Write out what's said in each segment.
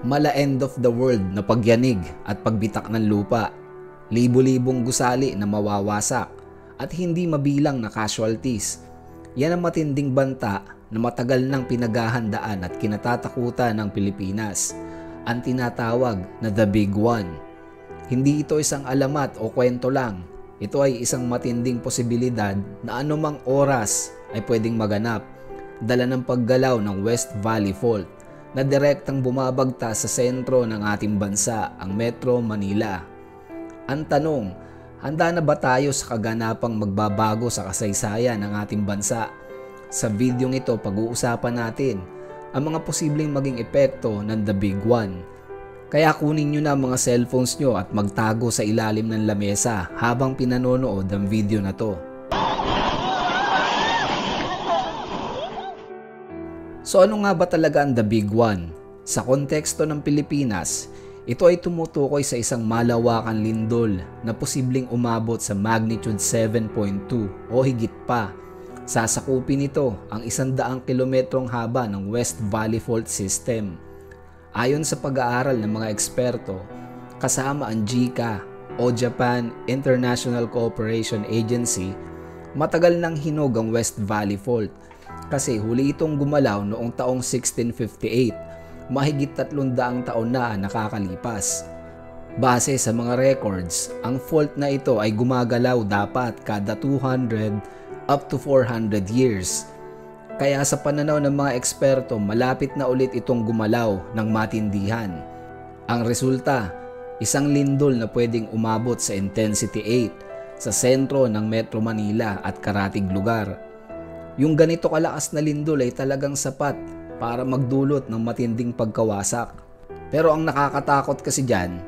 mala end of the world na pagyanig at pagbitak ng lupa, libo-libong gusali na mawawasak at hindi mabilang na casualties. Yan ang matinding banta na matagal nang pinaghahandaan at kinatatakutan ng Pilipinas, ang tinatawag na The Big One. Hindi ito isang alamat o kwento lang. Ito ay isang matinding posibilidad na anumang oras ay pwedeng maganap, dala ng paggalaw ng West Valley Fault na direktang bumabagta sa sentro ng ating bansa, ang Metro Manila. Ang tanong, handa na ba tayo sa kaganapang magbabago sa kasaysayan ng ating bansa? Sa videong ito, pag-uusapan natin ang mga posibleng maging epekto ng The Big One. Kaya kunin nyo na mga cellphones nyo at magtago sa ilalim ng lamesa habang pinanonood ang video na to. So ano nga ba talaga ang The Big One? Sa konteksto ng Pilipinas, ito ay tumutukoy sa isang malawakan lindol na posibleng umabot sa magnitude 7.2 o higit pa. Sasakupin nito ang 100 kilometrong haba ng West Valley Fault System. Ayon sa pag-aaral ng mga eksperto, kasama ang JICA o Japan International Cooperation Agency, matagal nang hinog ang West Valley Fault kasi huli itong gumalaw noong taong 1658, mahigit 300 taon na nakakalipas. Base sa mga records, ang fault na ito ay gumagalaw dapat kada 200 up to 400 years. Kaya sa pananaw ng mga eksperto, malapit na ulit itong gumalaw ng matindihan. Ang resulta, isang lindol na pwedeng umabot sa intensity 8 sa sentro ng Metro Manila at karatig lugar. Yung ganito kalakas na lindol ay talagang sapat para magdulot ng matinding pagkawasak. Pero ang nakakatakot kasi dyan,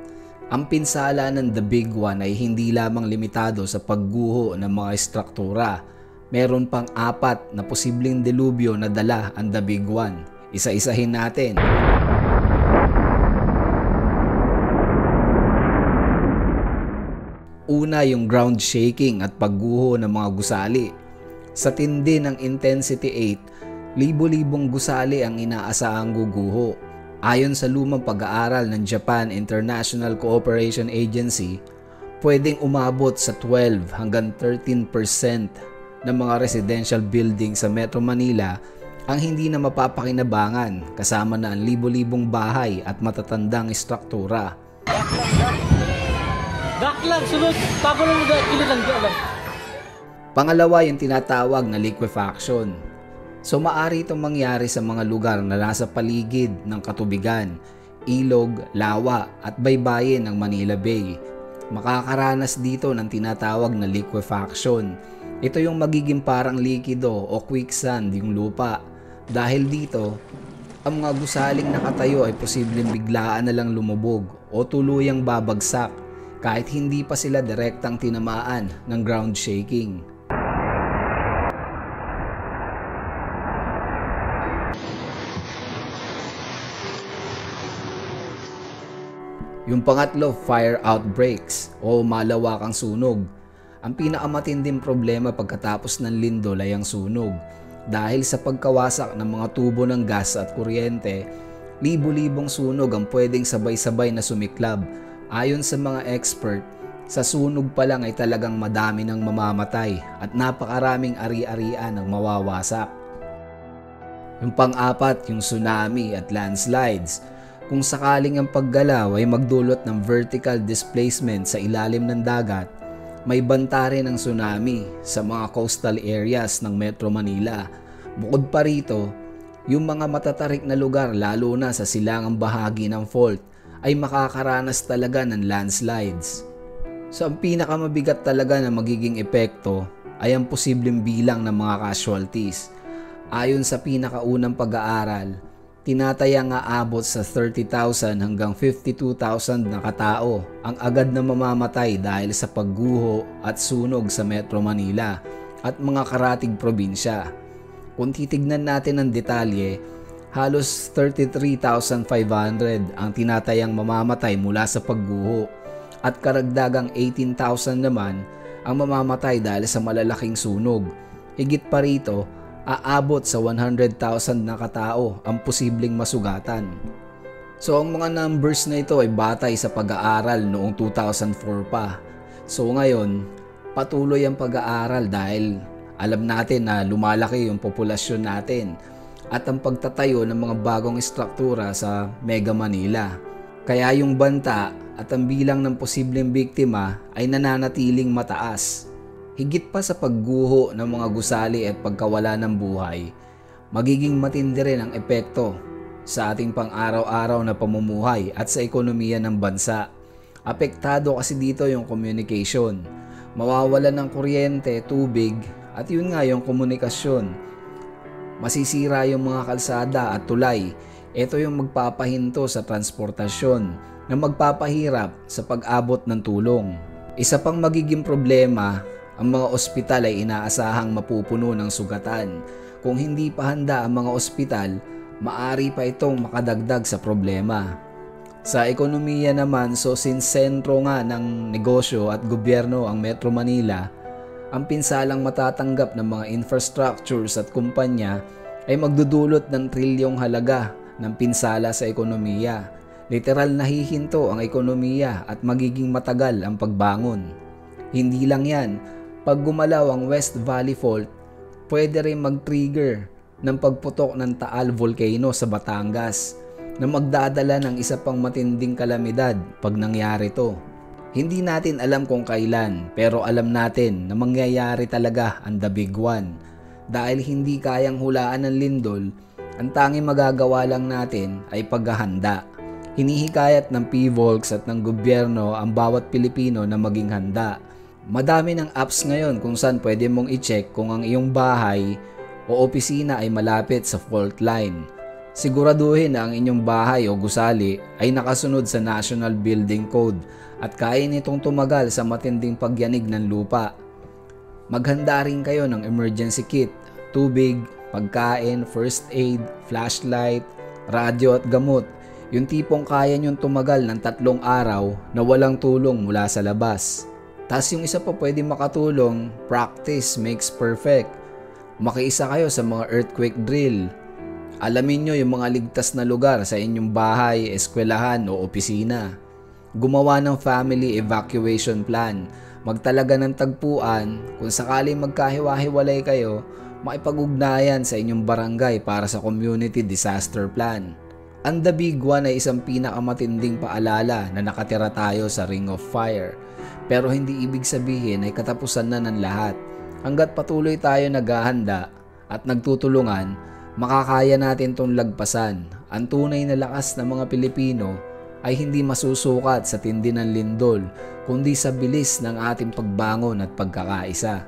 ang pinsala ng The Big One ay hindi lamang limitado sa pagguho ng mga estruktura. Meron pang 4 na posibleng delubyo na dala ang The Big One. Isa-isahin natin. Una, yung ground shaking at pagguho ng mga gusali. Sa tindi ng intensity 8, libo-libong gusali ang inaasahang guguho. Ayon sa lumang pag-aaral ng Japan International Cooperation Agency, pwedeng umabot sa 12 hanggang 13% ng mga residential building sa Metro Manila ang hindi na mapapakinabangan, kasama na ang libo-libong bahay at matatandang istruktura. Daklang sunod, bago lang ilang lang. Pangalawa, yung tinatawag na liquefaction. So maari itong mangyari sa mga lugar na nasa paligid ng katubigan, ilog, lawa at baybayin ng Manila Bay. Makakaranas dito ng tinatawag na liquefaction. Ito yung magiging parang likido o quicksand yung lupa. Dahil dito, ang mga gusaling nakatayo ay posibleng biglaan na lang lumubog o tuluyang babagsak kahit hindi pa sila direktang tinamaan ng ground shaking. Yung pangatlo, fire outbreaks o malawakang sunog. Ang pinakamatinding problema pagkatapos ng lindol ay ang sunog. Dahil sa pagkawasak ng mga tubo ng gas at kuryente, libo-libong sunog ang pwedeng sabay-sabay na sumiklab. Ayon sa mga expert, sa sunog pa lang ay talagang madami ng mamamatay at napakaraming ari-arian ang mawawasak. Yung pang-apat, yung tsunami at landslides. Kung sakaling ang paggalaw ay magdulot ng vertical displacement sa ilalim ng dagat, may banta rin ang tsunami sa mga coastal areas ng Metro Manila. Bukod pa rito, yung mga matatarik na lugar lalo na sa silangang bahagi ng fault ay makakaranas talaga ng landslides. So ang pinakamabigat talaga na magiging epekto ay ang posibleng bilang ng mga casualties. Ayon sa pinakaunang pag-aaral, tinatayang aabot sa 30,000 hanggang 52,000 na katao ang agad na mamamatay dahil sa pagguho at sunog sa Metro Manila at mga karatig probinsya. Kung titignan natin ang detalye, halos 33,500 ang tinatayang mamamatay mula sa pagguho at karagdagang 18,000 naman ang mamamatay dahil sa malalaking sunog. Higit pa rito, aabot sa 100,000 na katao ang posibleng masugatan. So ang mga numbers na ito ay batay sa pag-aaral noong 2004 pa. So ngayon, patuloy ang pag-aaral dahil alam natin na lumalaki yung populasyon natin at ang pagtatayo ng mga bagong estruktura sa Mega Manila. Kaya yung banta at ang bilang ng posibleng biktima ay nananatiling mataas. Higit pa sa pagguho ng mga gusali at pagkawala ng buhay, magiging matindi rin ang epekto sa ating pang-araw-araw na pamumuhay at sa ekonomiya ng bansa. Apektado kasi dito yung communication. Mawawalan ng kuryente, tubig, at yun nga yung komunikasyon. Masisira yung mga kalsada at tulay. Ito yung magpapahinto sa transportasyon na magpapahirap sa pag-abot ng tulong. Isa pang magiging problema, ang mga ospital ay inaasahang mapupuno ng sugatan. Kung hindi pa handa ang mga ospital, maari pa itong makadagdag sa problema. Sa ekonomiya naman, so since sentro nga ng negosyo at gobyerno ang Metro Manila, ang pinsalang matatanggap ng mga infrastructures at kumpanya ay magdudulot ng trilyong halaga ng pinsala sa ekonomiya. Literal na hihinto ang ekonomiya at magiging matagal ang pagbangon. Hindi lang yan, pag gumalaw ang West Valley Fault, pwede rin mag-trigger ng pagputok ng Taal Volcano sa Batangas na magdadala ng isa pang matinding kalamidad pag nangyari to. Hindi natin alam kung kailan, pero alam natin na mangyayari talaga ang the big one. Dahil hindi kayang hulaan ng lindol, ang tanging magagawa lang natin ay paghahanda. Hinihikayat ng PVOLCS at ng gobyerno ang bawat Pilipino na maging handa. Madami ng apps ngayon kung saan pwede mong i-check kung ang iyong bahay o opisina ay malapit sa fault line. Siguraduhin na ang inyong bahay o gusali ay nakasunod sa National Building Code at kaya nitong tumagal sa matinding pagyanig ng lupa. Maghanda rin kayo ng emergency kit, tubig, pagkain, first aid, flashlight, radyo at gamot. Yung tipong kaya nyong tumagal ng 3 araw na walang tulong mula sa labas. Tas yung isa pa pwede makatulong, practice makes perfect. Makiisa kayo sa mga earthquake drill. Alamin nyo yung mga ligtas na lugar sa inyong bahay, eskwelahan o opisina. Gumawa ng family evacuation plan. Magtalaga ng tagpuan. Kung sakaling magkahiwa-hiwalay kayo, makipag-ugnayan sa inyong barangay para sa community disaster plan. Ang the big one ay isang pinakamatinding paalala na nakatira tayo sa Ring of Fire. Pero hindi ibig sabihin ay katapusan na ng lahat. Hanggat patuloy tayo naghahanda at nagtutulungan, makakaya natin itong lagpasan. Ang tunay na lakas ng mga Pilipino ay hindi masusukat sa tindi ng lindol, kundi sa bilis ng ating pagbangon at pagkakaisa.